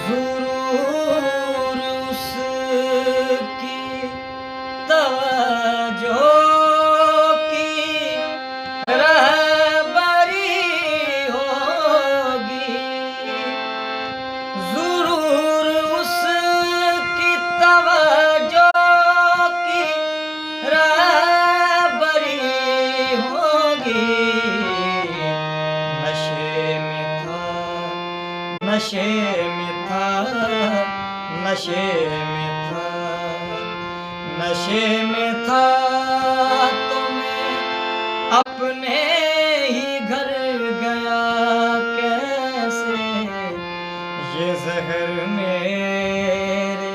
ज़रूर उसकी तवज्जो की रहबरी होगी। ज़रूर उसकी तवज्जो की रहबरी होगी। नशे में था, नशे में था, नशे में था तो मैं अपने ही घर गया कैसे। ये ज़हर मेरे